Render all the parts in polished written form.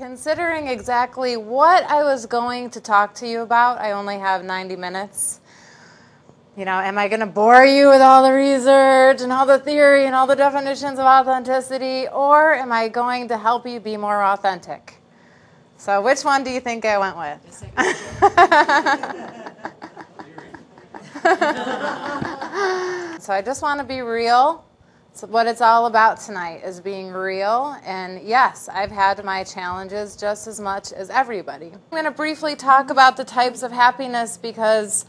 considering exactly what I was going to talk to you about, I only have 90 minutes. You know, am I going to bore you with all the research and all the theory and all the definitions of authenticity, or am I going to help you be more authentic? So which one do you think I went with? So I just want to be real. So what it's all about tonight is being real. And yes, I've had my challenges just as much as everybody. I'm going to briefly talk about the types of happiness because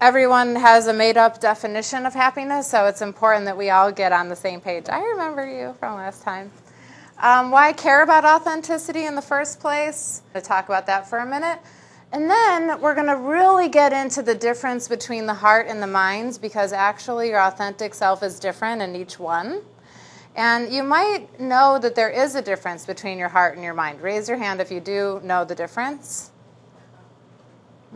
everyone has a made-up definition of happiness, so it's important that we all get on the same page. I remember you from last time. Why I care about authenticity in the first place. I'm going to talk about that for a minute. And then we're going to really get into the difference between the heart and the mind, because actually your authentic self is different in each one. And you might know that there is a difference between your heart and your mind. Raise your hand if you do know the difference.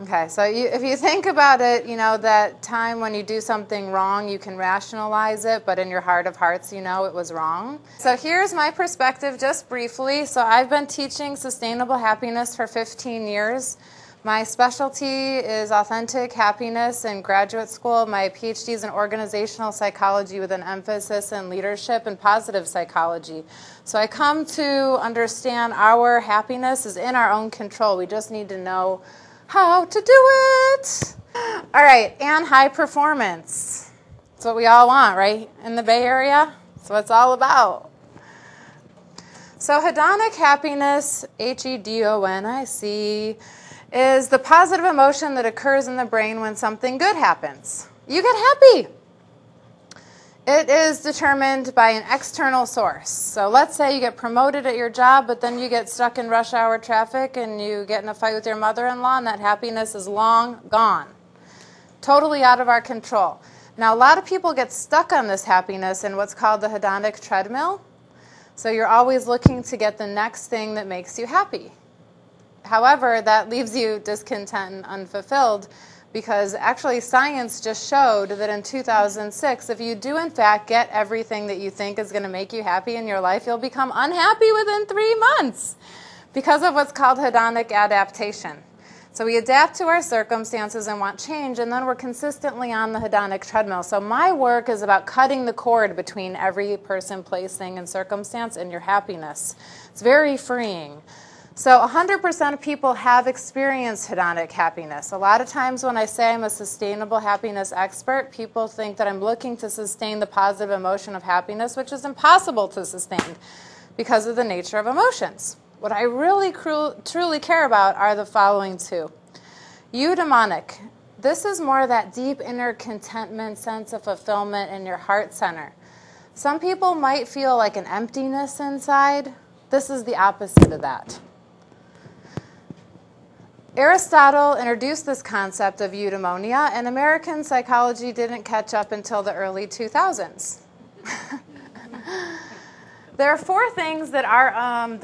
Okay, so if you think about it, you know, that time when you do something wrong, you can rationalize it, but in your heart of hearts, you know it was wrong. So here's my perspective just briefly. So I've been teaching sustainable happiness for 15 years. My specialty is authentic happiness in graduate school. My PhD is in organizational psychology with an emphasis in leadership and positive psychology. So I come to understand our happiness is in our own control. We just need to know how to do it. All right, and high performance. That's what we all want, right? In the Bay Area? That's what it's all about. So hedonic happiness, Hedonic, is the positive emotion that occurs in the brain when something good happens. You get happy. It is determined by an external source. So let's say you get promoted at your job, but then you get stuck in rush hour traffic and you get in a fight with your mother-in-law, and that happiness is long gone. Totally out of our control. Now, a lot of people get stuck on this happiness in what's called the hedonic treadmill. So you're always looking to get the next thing that makes you happy. However, that leaves you discontent and unfulfilled, because actually science just showed that in 2006, if you do in fact get everything that you think is going to make you happy in your life, you'll become unhappy within 3 months because of what's called hedonic adaptation. So we adapt to our circumstances and want change, and then we're consistently on the hedonic treadmill. So my work is about cutting the cord between every person, place, thing, and circumstance and your happiness. It's very freeing. So 100% of people have experienced hedonic happiness. A lot of times when I say I'm a sustainable happiness expert, people think that I'm looking to sustain the positive emotion of happiness, which is impossible to sustain because of the nature of emotions. What I really truly care about are the following two. Eudaimonic. This is more that deep inner contentment, sense of fulfillment in your heart center. Some people might feel like an emptiness inside. This is the opposite of that. Aristotle introduced this concept of eudaimonia, and American psychology didn't catch up until the early 2000s. There are 4 things that are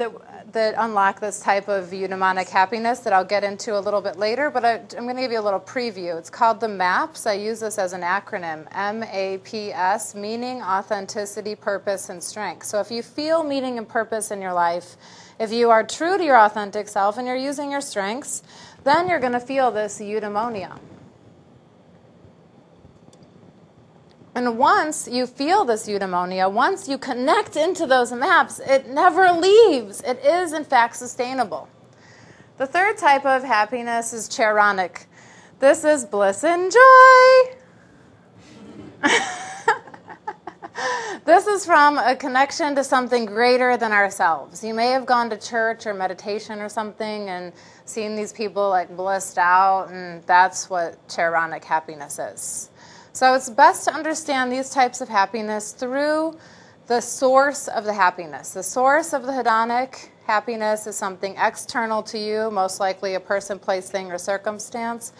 that unlock this type of eudaimonic happiness that I'll get into a little bit later, but I'm going to give you a little preview. It's called the MAPS. I use this as an acronym, MAPS, meaning, authenticity, purpose, and strength. So if you feel meaning and purpose in your life, if you are true to your authentic self and you're using your strengths, then you're going to feel this eudaimonia. And once you feel this eudaimonia, once you connect into those maps, it never leaves. It is, in fact, sustainable. The third type of happiness is Charonic. This is bliss and joy. This is from a connection to something greater than ourselves. You may have gone to church or meditation or something and seen these people like blissed out, and that's what Charonic happiness is. So it's best to understand these types of happiness through the source of the happiness. The source of the hedonic happiness is something external to you, most likely a person, place, thing, or circumstance.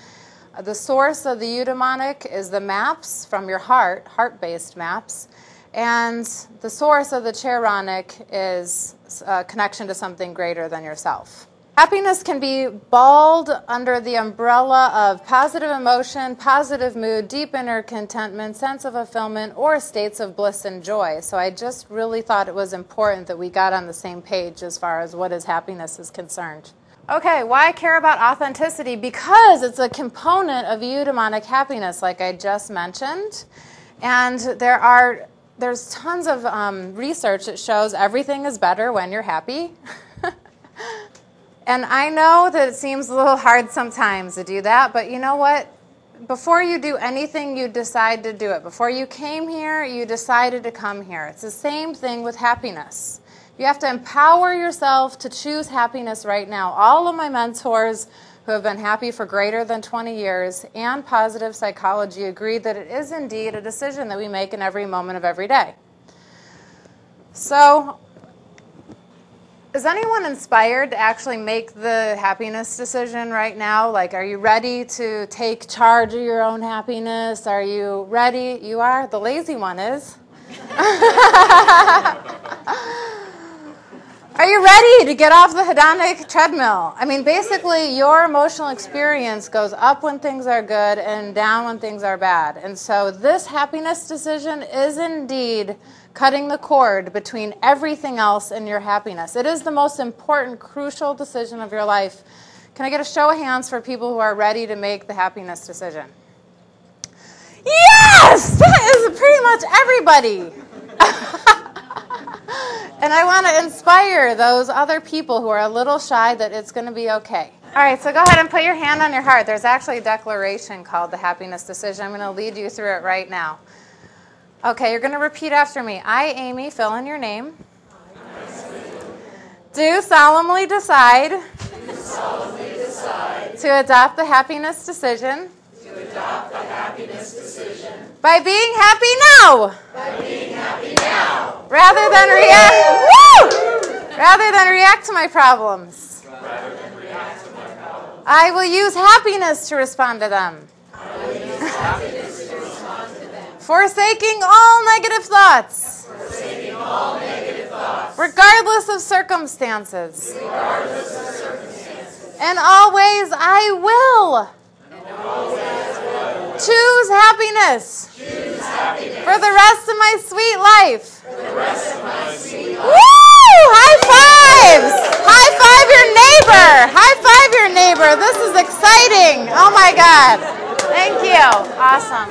The source of the eudaimonic is the maps from your heart, heart-based maps. And the source of the Charonic is a connection to something greater than yourself. Happiness can be balled under the umbrella of positive emotion, positive mood, deep inner contentment, sense of fulfillment, or states of bliss and joy. So I just really thought it was important that we got on the same page as far as what is happiness is concerned. Okay, why care about authenticity? Because it's a component of Eudaimonic happiness, like I just mentioned. And there's tons of research that shows everything is better when you're happy. And I know that it seems a little hard sometimes to do that, but you know what? Before you do anything, you decide to do it. Before you came here, you decided to come here. It's the same thing with happiness. You have to empower yourself to choose happiness right now. All of my mentors who have been happy for greater than 20 years and positive psychology agree that it is indeed a decision that we make in every moment of every day. So, is anyone inspired to actually make the happiness decision right now? Like, are you ready to take charge of your own happiness? Are you ready? You are? The lazy one is. Are you ready to get off the hedonic treadmill? I mean, basically, your emotional experience goes up when things are good and down when things are bad. And so this happiness decision is indeed cutting the cord between everything else and your happiness. It is the most important, crucial decision of your life. Can I get a show of hands for people who are ready to make the happiness decision? Yes! That is pretty much everybody. And I want to inspire those other people who are a little shy that it's going to be okay. All right, so go ahead and put your hand on your heart. There's actually a declaration called the happiness decision. I'm going to lead you through it right now. Okay, you're going to repeat after me. I, Amy, fill in your name. Do solemnly decide to adopt the happiness decision. By being happy now. Rather than react to my problems. I will use happiness to respond to them. Forsaking all negative thoughts. Regardless of circumstances. And always I will. Choose happiness. For the rest of my sweet life. Woo! High fives! High five your neighbor! High five your neighbor! This is exciting! Oh my God! Thank you. Awesome.